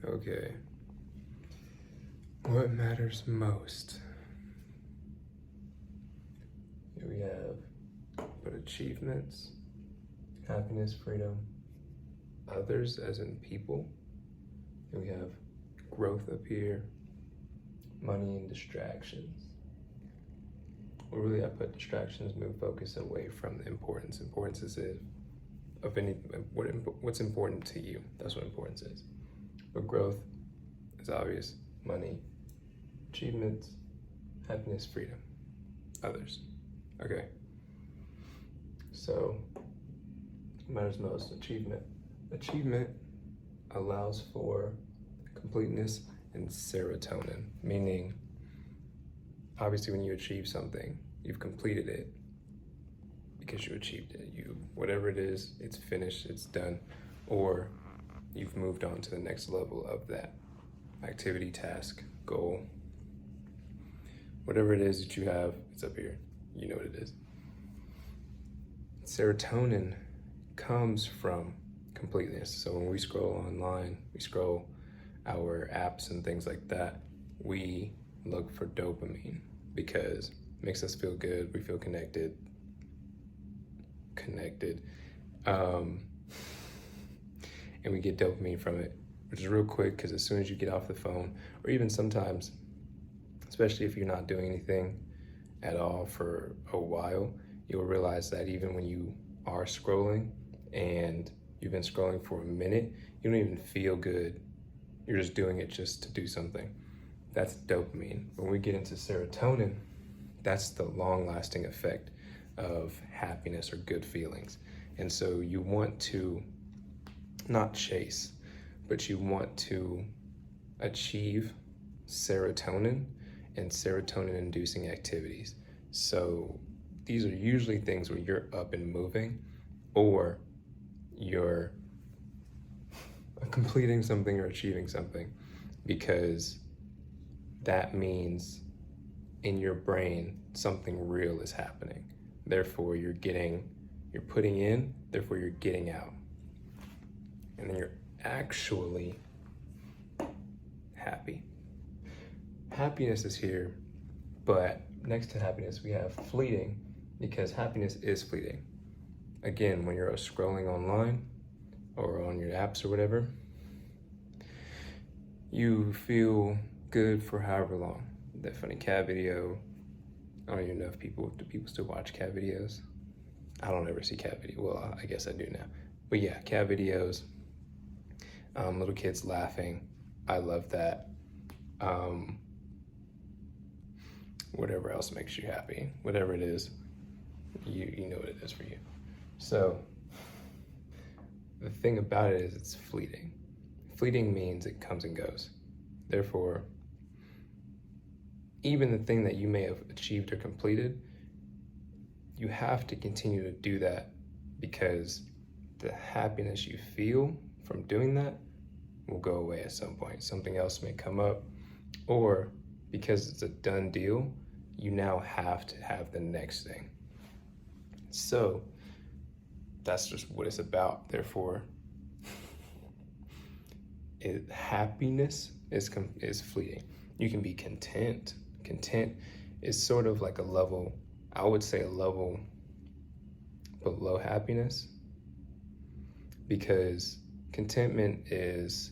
Okay. What matters most? Here we have achievements, happiness, freedom, others as in people. Here we have growth up here, money and distractions. Well, really I put distractions, move focus away from the importance. Importance is what's important to you. That's what importance is. But growth is obvious. Money, achievements, happiness, freedom, others. Okay. So, what matters most? Achievement. Achievement allows for completeness and serotonin, meaning, obviously, when you achieve something, you've completed it because you achieved it. Whatever it is, it's finished, it's done, or you've moved on to the next level of that activity, task, goal. Whatever it is that you have, it's up here. You know what it is. Serotonin comes from completeness. So when we scroll online, we scroll our apps and things like that, we look for dopamine because it makes us feel good. We feel connected. And we get dopamine from it, which is real quick because as soon as you get off the phone, or even sometimes, especially if you're not doing anything at all for a while, you'll realize that even when you are scrolling and you've been scrolling for a minute, you don't even feel good. You're just doing it just to do something. That's dopamine. When we get into serotonin, that's the long-lasting effect of happiness or good feelings. And so you want to not chase, but you want to achieve serotonin and serotonin-inducing activities. So these are usually things where you're up and moving, or you're completing something or achieving something, because that means in your brain something real is happening. Therefore, you're putting in, therefore you're getting out. And then you're actually happy. Happiness is here, but next to happiness, we have fleeting, because happiness is fleeting. Again, when you're scrolling online or on your apps or whatever, you feel good for however long. That funny cat video, I don't even know if do people still watch cat videos? I don't ever see cat videos. Well, I guess I do now. But yeah, cat videos, little kids laughing. I love that. Whatever else makes you happy, whatever it is, you know what it is for you. So the thing about it is it's fleeting. Fleeting means it comes and goes. Therefore, even the thing that you may have achieved or completed, you have to continue to do that, because the happiness you feel from doing that will go away at some point. Something else may come up, or because it's a done deal, you now have to have the next thing. So that's just what it's about. Therefore, happiness is fleeting. You can be content. Content is sort of like a level, I would say a level below happiness, because contentment is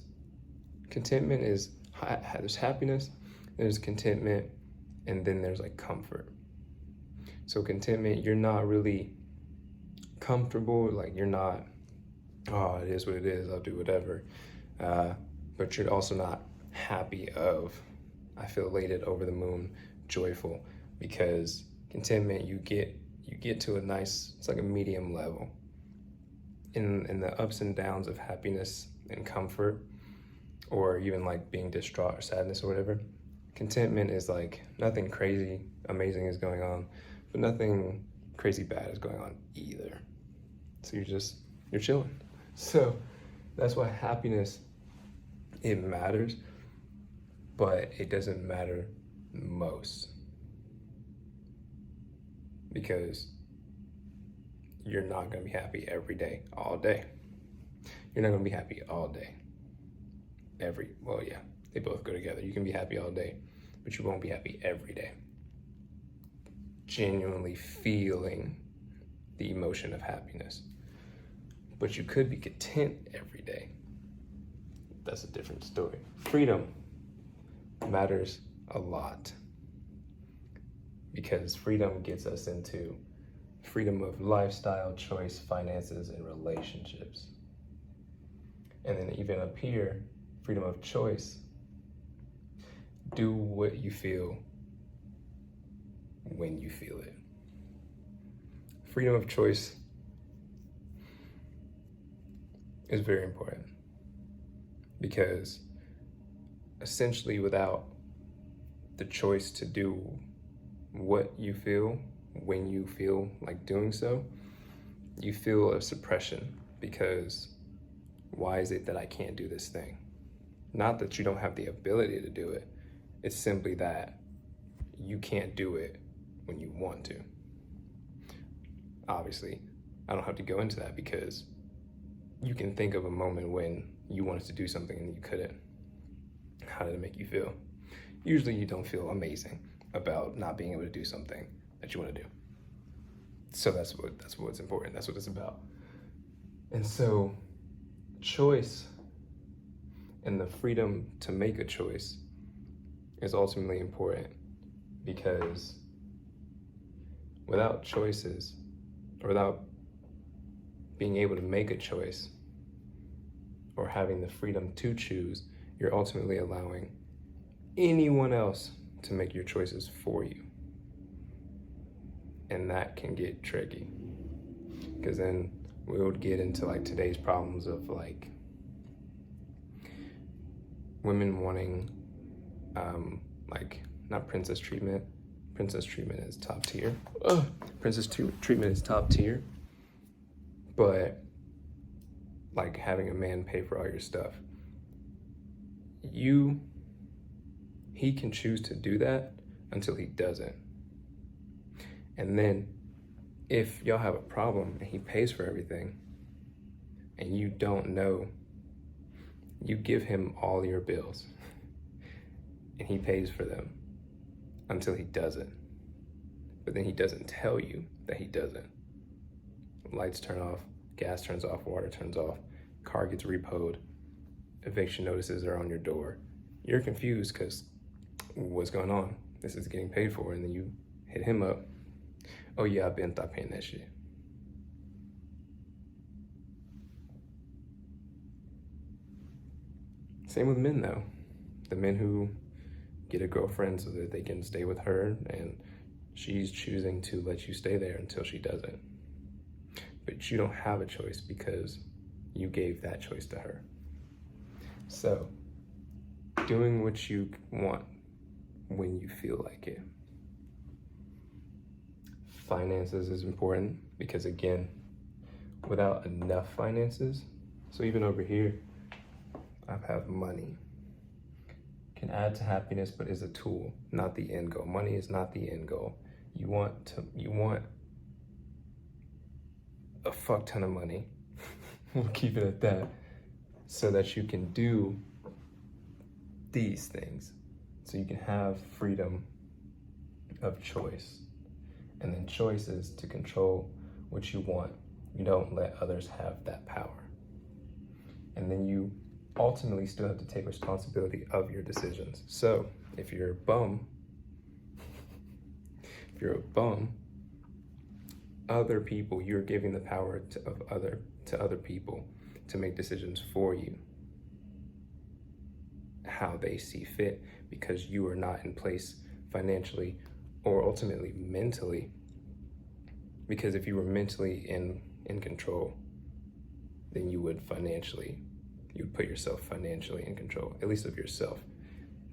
there's happiness, there's contentment, and then there's like comfort. So contentment, you're not really comfortable, like you're not, oh, it is what it is, I'll do whatever. But you're also not happy I feel elated, over the moon, joyful, because contentment, you get to a nice, it's like a medium level. In the ups and downs of happiness and comfort, or even like being distraught or sadness or whatever, contentment is like nothing crazy, amazing is going on, but nothing crazy bad is going on either. So you're chilling. So that's why happiness, it matters, but it doesn't matter most, because you're not gonna be happy every day, all day. You're not gonna be happy all day. well, yeah, they both go together. You can be happy all day, but you won't be happy every day. Genuinely feeling the emotion of happiness. But you could be content every day. That's a different story. Freedom matters a lot because freedom gets us into freedom of lifestyle, choice, finances, and relationships. And then even up here, freedom of choice. Do what you feel when you feel it. Freedom of choice is very important because essentially without the choice to do what you feel when you feel like doing so, you feel a suppression because why is it that I can't do this thing? Not that you don't have the ability to do it. It's simply that you can't do it when you want to. Obviously, I don't have to go into that because you can think of a moment when you wanted to do something and you couldn't. How did it make you feel? Usually you don't feel amazing about not being able to do something that you want to do. So that's what's important. That's what it's about. And so choice and the freedom to make a choice is ultimately important because without choices, or without being able to make a choice or having the freedom to choose, you're ultimately allowing anyone else to make your choices for you. And that can get tricky because then we would get into like today's problems of like women wanting like not princess treatment. Princess treatment is top tier. Treatment is top tier. But like having a man pay for all your stuff. He can choose to do that until he doesn't. And then if y'all have a problem and he pays for everything and you don't know, you give him all your bills and he pays for them until he doesn't. But then he doesn't tell you that he doesn't. Lights turn off, gas turns off, water turns off, car gets repoed, eviction notices are on your door. You're confused because what's going on? This is getting paid for, and then you hit him up. Oh yeah, I've been paying that shit. Same with men though. The men who get a girlfriend so that they can stay with her and she's choosing to let you stay there until she doesn't. But you don't have a choice because you gave that choice to her. So, doing what you want when you feel like it. Finances is important because again, without enough finances, so even over here, I have money. Can add to happiness, but is a tool, not the end goal. Money is not the end goal. You want a fuck ton of money. We'll keep it at that, so that you can do these things. So you can have freedom of choice. And then choice is to control what you want. You don't let others have that power. And then you ultimately still have to take responsibility of your decisions. So if you're a bum, other people, you're giving the power to other people to make decisions for you, how they see fit, because you are not in place financially or ultimately mentally. Because if you were mentally in control, then you would put yourself financially in control, at least of yourself,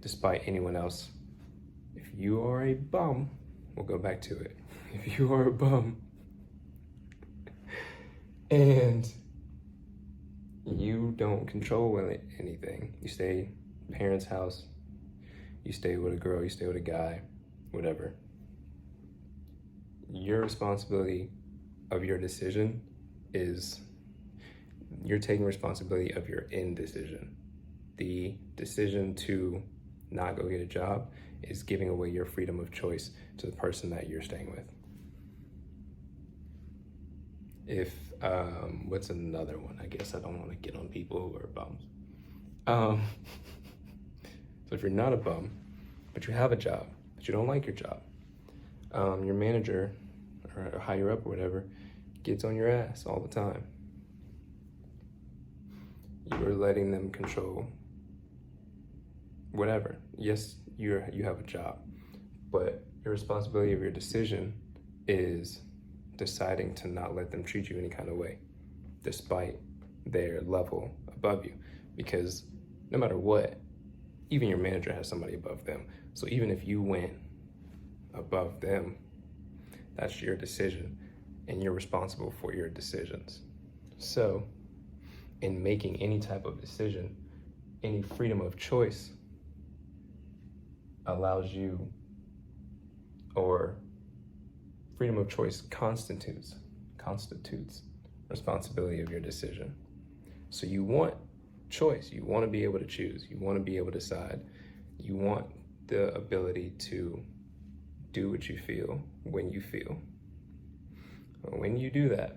despite anyone else. If you are a bum, we'll go back to it. If you are a bum and you don't control anything, you stay parents' house, you stay with a girl, you stay with a guy, whatever, your responsibility of your decision is you're taking responsibility of your indecision. the decision to not go get a job is giving away your freedom of choice to the person that you're staying with. If, what's another one? I guess I don't want to get on people who are bums. So if you're not a bum, but you have a job, but you don't like your job, your manager or higher up or whatever gets on your ass all the time. You're letting them control whatever. Yes, you have a job, but your responsibility of your decision is deciding to not let them treat you any kind of way, despite their level above you. Because no matter what, even your manager has somebody above them. So even if you went above them, that's your decision, and you're responsible for your decisions. So in making any type of decision, any freedom of choice allows you, or freedom of choice constitutes responsibility of your decision. So you want choice, you want to be able to choose, you want to be able to decide, you want the ability to do what you feel when you feel. When you do that,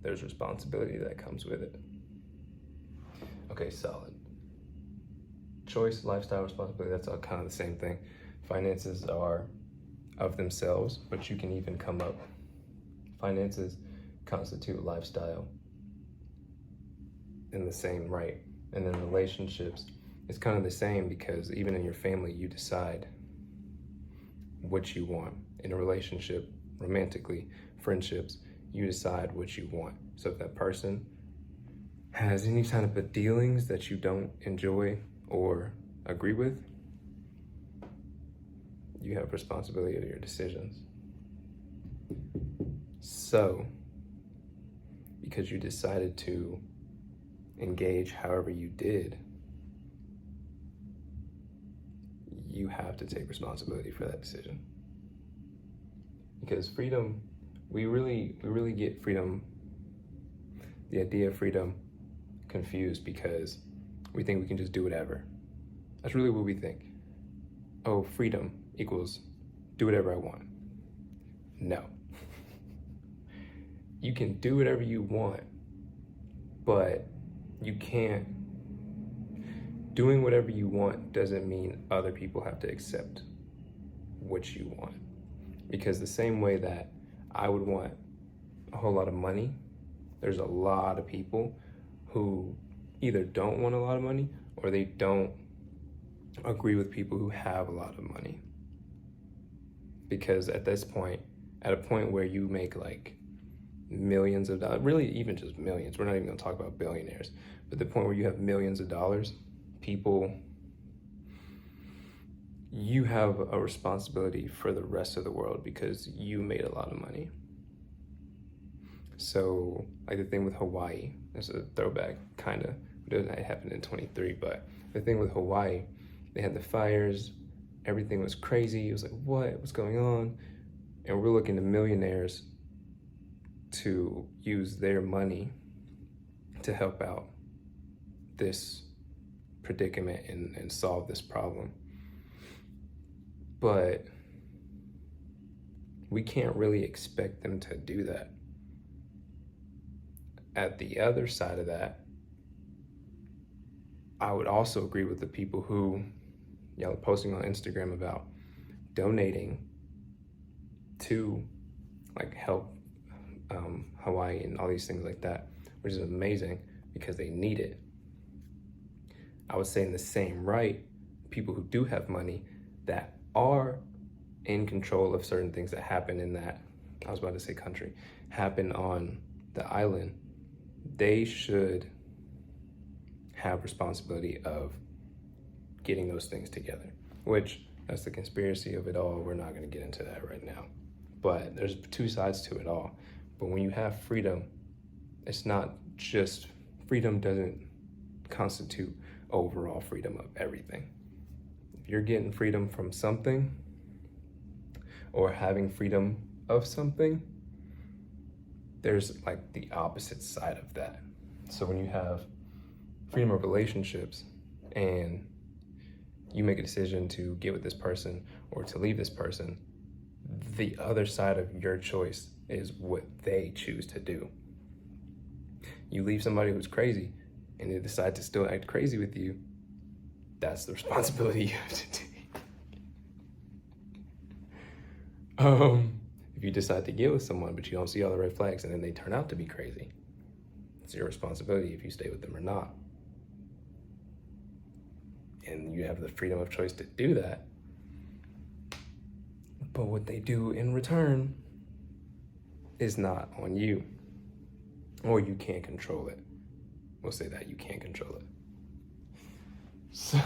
there's responsibility that comes with it. Okay, solid. Choice, lifestyle, responsibility, that's all kind of the same thing. Finances are of themselves, but you can even come up. Finances constitute lifestyle in the same right. And then relationships, it's kind of the same, because even in your family, you decide what you want. In a relationship, romantically, friendships, you decide what you want. So if that person has any kind of dealings that you don't enjoy or agree with, you have responsibility of your decisions. So, because you decided to engage however you did, you have to take responsibility for that decision. Because freedom, we really get freedom, the idea of freedom, confused, because we think we can just do whatever. That's really what we think. Oh, freedom equals do whatever I want. No. You can do whatever you want, but you can't. Doing whatever you want doesn't mean other people have to accept what you want. Because the same way that I would want a whole lot of money, there's a lot of people who either don't want a lot of money or they don't agree with people who have a lot of money. Because at this point, at a point where you make like millions of dollars, really even just millions, we're not even gonna talk about billionaires, but the point where you have millions of dollars, people, you have a responsibility for the rest of the world because you made a lot of money. So like the thing with Hawaii, it's a throwback kinda, it happened in 23, but the thing with Hawaii, they had the fires, everything was crazy. It was like, what's going on? And we're looking to millionaires to use their money to help out this predicament and solve this problem. But we can't really expect them to do that. At the other side of that, I would also agree with the people who, y'all are posting on Instagram about donating to like help Hawaii and all these things like that, which is amazing because they need it. I would say in the same right, people who do have money that are in control of certain things that happen in that, I was about to say country, happen on the island, they should have responsibility of getting those things together, which that's the conspiracy of it all. We're not gonna get into that right now, but there's two sides to it all. But when you have freedom, it's not just, freedom doesn't constitute overall freedom of everything. If you're getting freedom from something or having freedom of something, there's like the opposite side of that. So when you have freedom of relationships, and you make a decision to get with this person or to leave this person, the other side of your choice is what they choose to do. You leave somebody who's crazy and they decide to still act crazy with you, that's the responsibility you have to take. If you decide to get with someone but you don't see all the red flags and then they turn out to be crazy, it's your responsibility if you stay with them or not. And you have the freedom of choice to do that. But what they do in return is not on you. Or you can't control it. We'll say that you can't control it. So,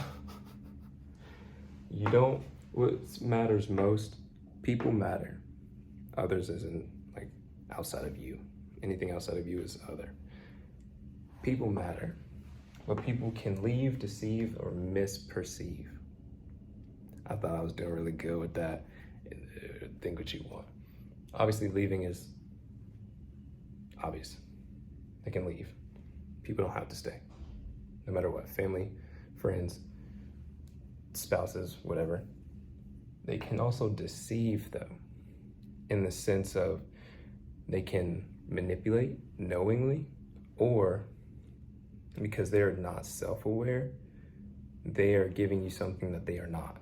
what matters most, people matter. Others isn't like outside of you. Anything outside of you is other. People matter. But people can leave, deceive, or misperceive. I thought I was doing really good with that. Think what you want. Obviously, leaving is obvious. They can leave. People don't have to stay. No matter what, family, friends, spouses, whatever. They can also deceive though, in the sense of they can manipulate knowingly, or because they're not self-aware, they are giving you something that they are not.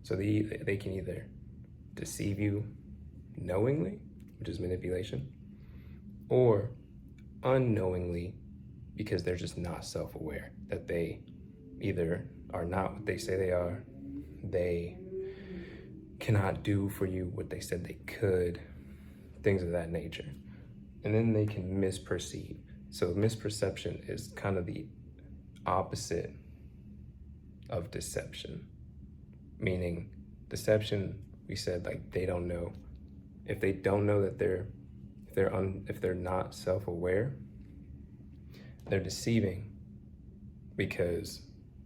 So they can either deceive you knowingly, which is manipulation, or unknowingly, because they're just not self-aware, that they either are not what they say they are, they cannot do for you what they said they could, things of that nature. And then they can misperceive. So misperception is kind of the opposite of deception. Meaning deception, we said, like, they don't know. If they don't know that if they're not self-aware, they're deceiving because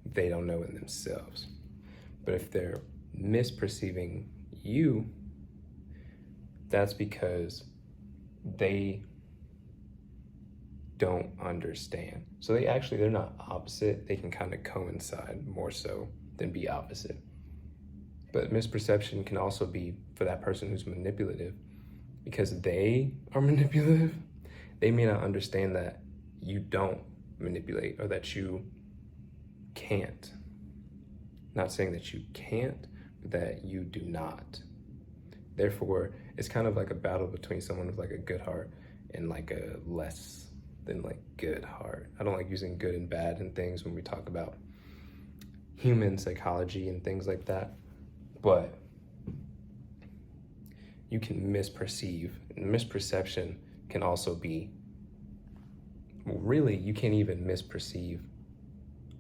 they don't know in themselves. But if they're misperceiving you, that's because they don't understand. So they're not opposite. They can kind of coincide more so than be opposite. But misperception can also be for that person who's manipulative, because they are manipulative. They may not understand that you don't manipulate or that you can't. Not saying that you can't, but that you do not. Therefore, it's kind of like a battle between someone with like a good heart and like a less than like good heart. I don't like using good and bad and things when we talk about human psychology and things like that, but you can misperceive. And misperception can also be, well, really, you can't even misperceive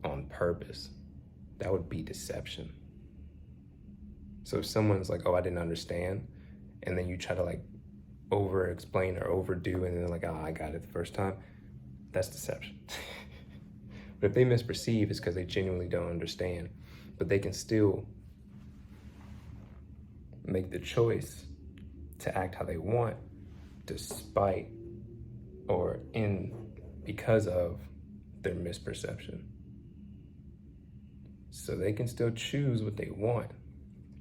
on purpose. That would be deception. So if someone's like, oh, I didn't understand, and then you try to like over explain or overdo, and then like, oh, I got it the first time, that's deception. But if they misperceive, it's because they genuinely don't understand, but they can still make the choice to act how they want despite or because of their misperception. So they can still choose what they want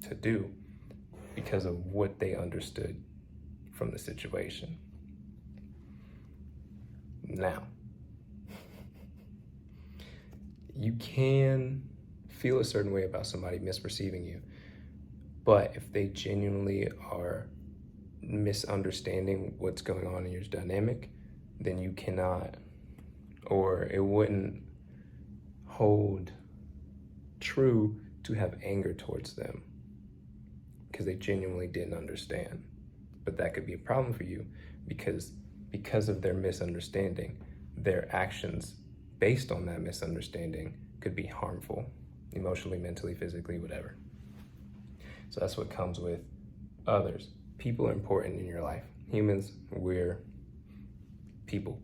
to do because of what they understood from the situation. Now, you can feel a certain way about somebody misperceiving you, but if they genuinely are misunderstanding what's going on in your dynamic, then you cannot, or it wouldn't hold true to have anger towards them because they genuinely didn't understand. But that could be a problem for you because of their misunderstanding, their actions based on that misunderstanding could be harmful, emotionally, mentally, physically, whatever. So that's what comes with others. People are important in your life. Humans, we're people.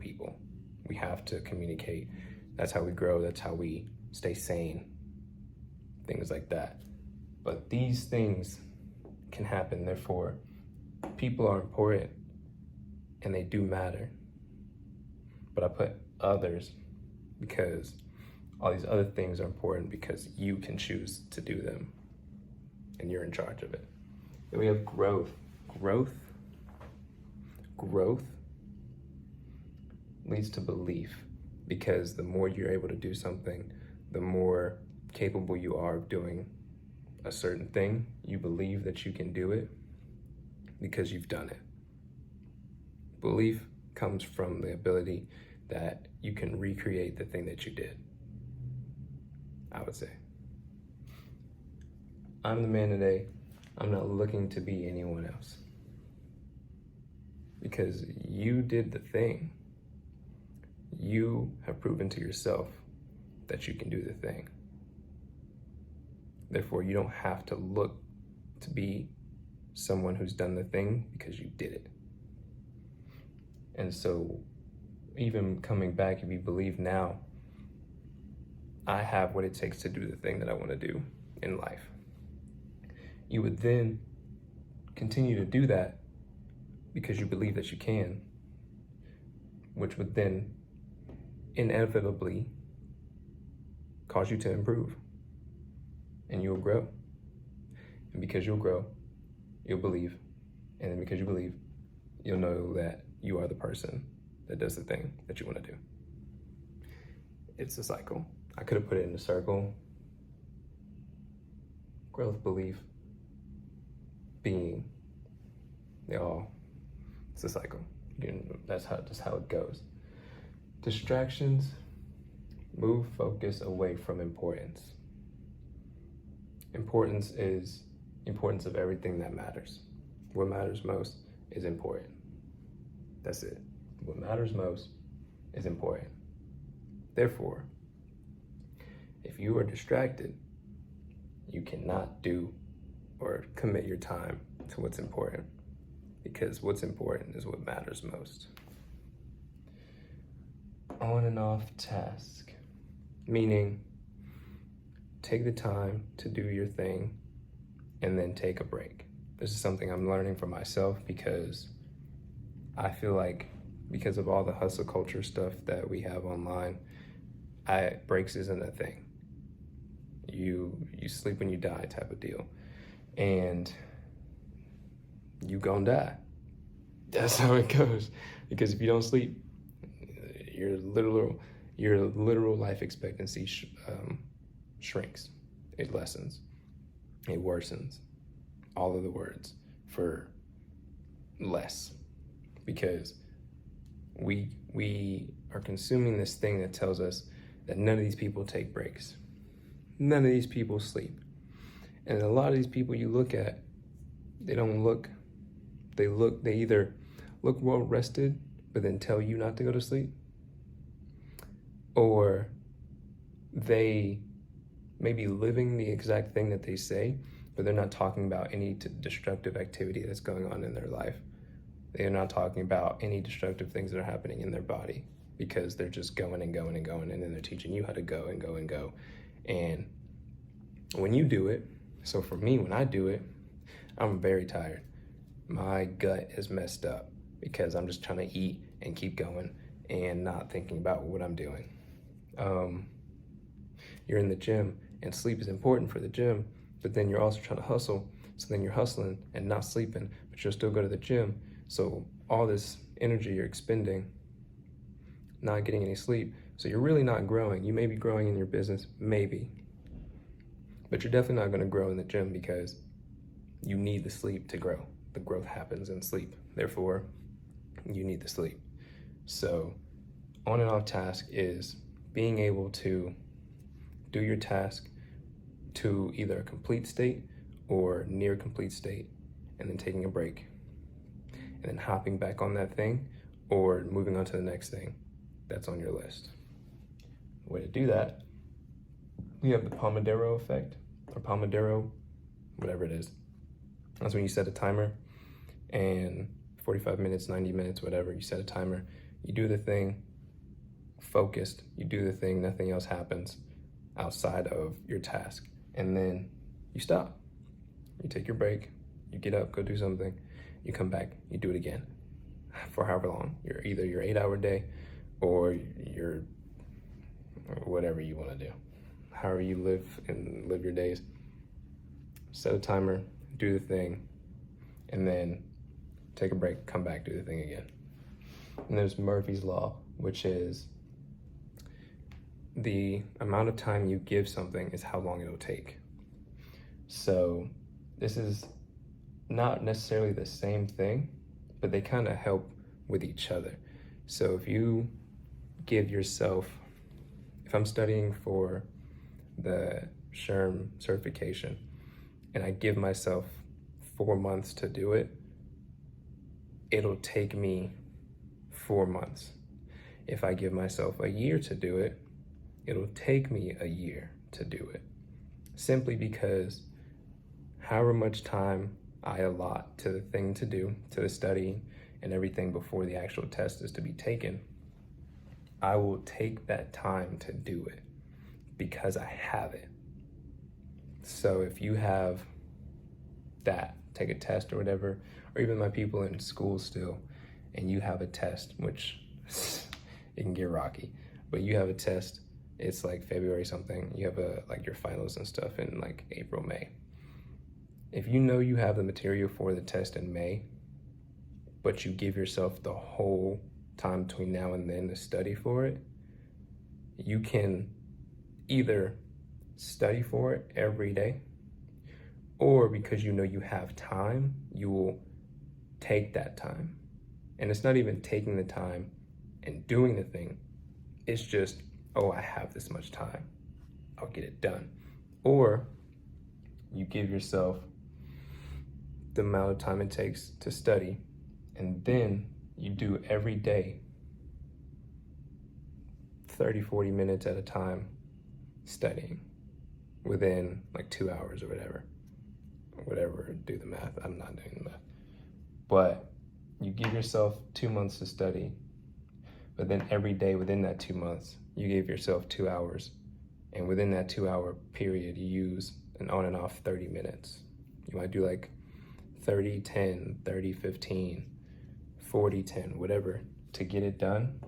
We have to communicate. That's how we grow. That's how we stay sane. Things like that. But these things can happen. Therefore, people are important and they do matter. But I put others because All these other things are important because you can choose to do them and you're in charge of it. Then we have growth. Growth leads to belief, because the more you're able to do something, the more capable you are of doing a certain thing. You believe that you can do it because you've done it. Belief comes from the ability that you can recreate the thing that you did, I would say. I'm the man today. I'm not looking to be anyone else, because you did the thing. You have proven to yourself that you can do the thing. Therefore, you don't have to look to be someone who's done the thing, because you did it. And so even coming back, if you believe now, I have what it takes to do the thing that I want to do in life, you would then continue to do that because you believe that you can, which would then inevitably cause you to improve, and you'll grow. And because you'll grow, you'll believe. And then because you believe, you'll know that you are the person that does the thing that you want to do. It's a cycle. I could have put it in a circle. Growth, belief, being, it's a cycle. That's how it goes. Distractions move focus away from importance. Importance is importance of everything that matters. What matters most is important. That's it. What matters most is important. Therefore, if you are distracted, you cannot do or commit your time to what's important, because what's important is what matters most. On and off task, meaning take the time to do your thing and then take a break. This is something I'm learning for myself, because I feel like because of all the hustle culture stuff that we have online, breaks isn't a thing. You sleep when you die type of deal. And you gonna die. That's how it goes. Because if you don't sleep, your literal life expectancy shrinks. It lessens. It worsens. All of the words for less. Because we are consuming this thing that tells us that none of these people take breaks. None of these people sleep. And a lot of these people you look at, they either look well rested, but then tell you not to go to sleep, or they may be living the exact thing that they say, but they're not talking about any destructive activity that's going on in their life. They're not talking about any destructive things that are happening in their body, because they're just going and going and going, and then they're teaching you how to go and go and go. And when you do it, so for me, when I do it, I'm very tired. My gut is messed up because I'm just trying to eat and keep going and not thinking about what I'm doing. You're in the gym, and sleep is important for the gym, but then you're also trying to hustle. So then you're hustling and not sleeping, but you'll still go to the gym. So all this energy you're expending, not getting any sleep. So you're really not growing. You may be growing in your business, maybe, but you're definitely not going to grow in the gym, because you need the sleep to grow. The growth happens in sleep. Therefore, you need the sleep. So on and off task is being able to do your task to either a complete state or near complete state, and then taking a break, and then hopping back on that thing or moving on to the next thing that's on your list. The way to do that, we have the Pomodoro effect, or Pomodoro, whatever it is. That's when you set a timer, and 45 minutes, 90 minutes, whatever, you set a timer, you do the thing, focused, you do the thing, nothing else happens outside of your task, and then you stop. You take your break, you get up, go do something, you come back, you do it again for however long. Either your 8-hour day or your or whatever you want to do. However you live your days. Set a timer, do the thing, and then take a break, come back, do the thing again. And there's Murphy's Law, which is the amount of time you give something is how long it'll take. So this is not necessarily the same thing, but they kind of help with each other. So if you give yourself, if I'm studying for the SHRM certification and I give myself 4 months to do it, it'll take me 4 months. If I give myself a year to do it, it'll take me a year to do it. Simply because however much time I allot to the thing to do, to the study and everything before the actual test is to be taken, I will take that time to do it because I have it. So if you have that, take a test or whatever, or even my people in school still, and you have a test, which it can get rocky, but you have a test, it's like February something, you have like your finals and stuff in like April, May. If you know you have the material for the test in May, but you give yourself the whole time between now and then to study for it, you can either study for it every day, or because you know you have time, you will take that time. And it's not even taking the time and doing the thing. It's just, oh, I have this much time, I'll get it done. Or you give yourself the amount of time it takes to study, and then you do every day 30, 40 minutes at a time studying within like 2 hours or whatever, do the math. I'm not doing the math. But you give yourself 2 months to study, but then every day within that 2 months, you gave yourself 2 hours. And within that 2 hour period, you use an on and off 30 minutes. You might do like 30, 10, 30, 15, 40, 10, whatever, to get it done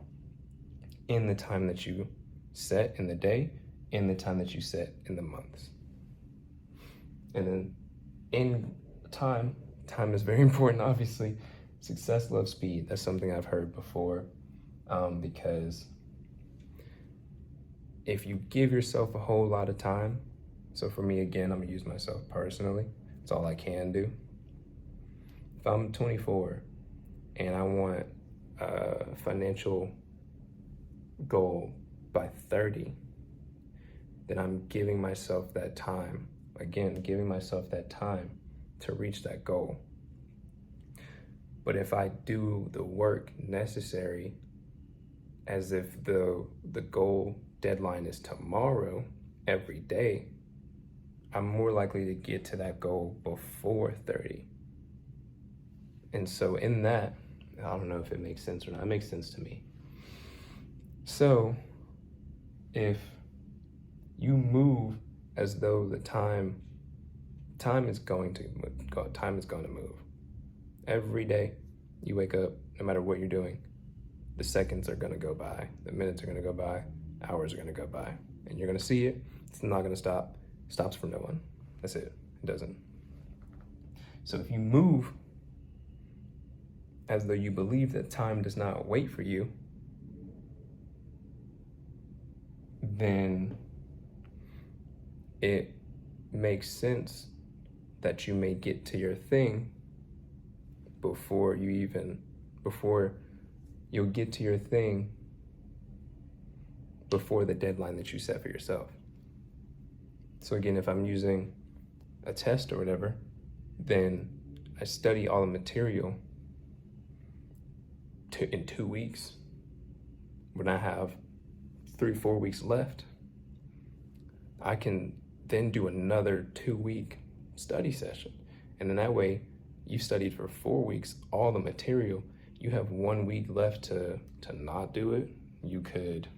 in the time that you set in the day, in the time that you set in the months. And then in time is very important, obviously. Success loves speed. That's something I've heard before, because if you give yourself a whole lot of time, so for me, again, I'm gonna use myself personally. It's all I can do. If I'm 24 and I want a financial goal by 30, then I'm giving myself that time. Again, giving myself that time to reach that goal. But if I do the work necessary as if the goal deadline is tomorrow every day, I'm more likely to get to that goal before 30. And so in that, I don't know if it makes sense or not. It makes sense to me. So if you move as though the time is going to move. Every day you wake up, no matter what you're doing, the seconds are gonna go by, the minutes are gonna go by, hours are gonna go by, and you're gonna see it. It's not gonna stop. It stops for no one. That's it. It doesn't. So if you move as though you believe that time does not wait for you, then it makes sense that you may get to your thing before you'll get to your thing before the deadline that you set for yourself. So again, if I'm using a test or whatever, then I study all the material in 2 weeks. When I have 3-4 weeks left, I can then do another 2-week study session. And in that way, you studied for 4 weeks, all the material. You have 1 week left to not do it. You could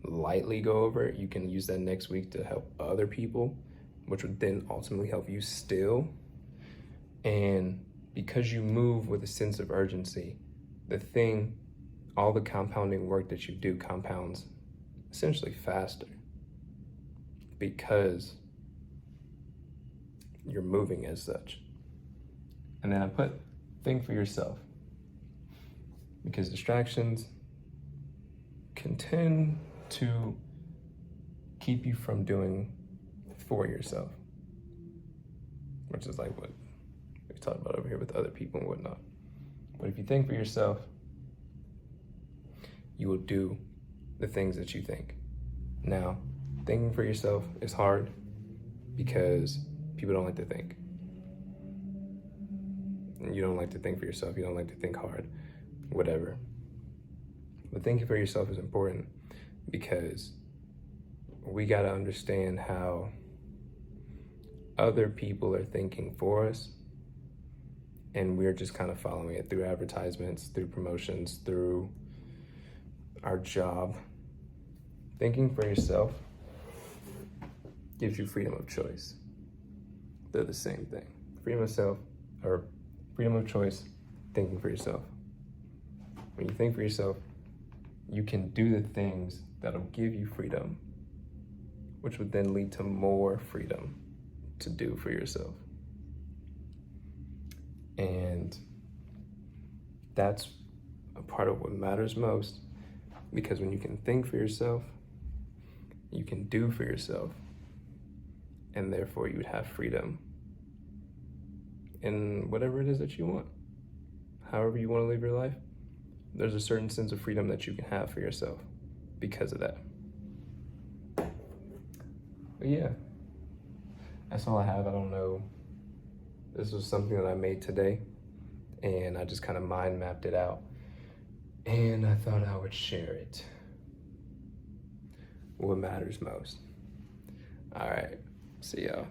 lightly go over it. You can use that next week to help other people, which would then ultimately help you still. And because you move with a sense of urgency, all the compounding work that you do compounds essentially faster because you're moving as such. And then I put think for yourself, because distractions can tend to keep you from doing for yourself, which is like what we talked about over here with other people and whatnot. But if you think for yourself, you will do the things that you think. Now, thinking for yourself is hard because people don't like to think. And you don't like to think for yourself. You don't like to think hard, whatever. But thinking for yourself is important because we got to understand how other people are thinking for us, and we're just kind of following it through advertisements, through promotions, through our job. Thinking for yourself gives you freedom of choice. They're the same thing. Freedom of choice, thinking for yourself. When you think for yourself, you can do the things that'll give you freedom, which would then lead to more freedom to do for yourself. And that's a part of what matters most, because when you can think for yourself, you can do for yourself, and therefore you would have freedom in whatever it is that you want. However you want to live your life, there's a certain sense of freedom that you can have for yourself because of that. But yeah, that's all I have. I don't know. This was something that I made today, and I just kind of mind mapped it out, and I thought I would share it. What matters most. All right, see y'all.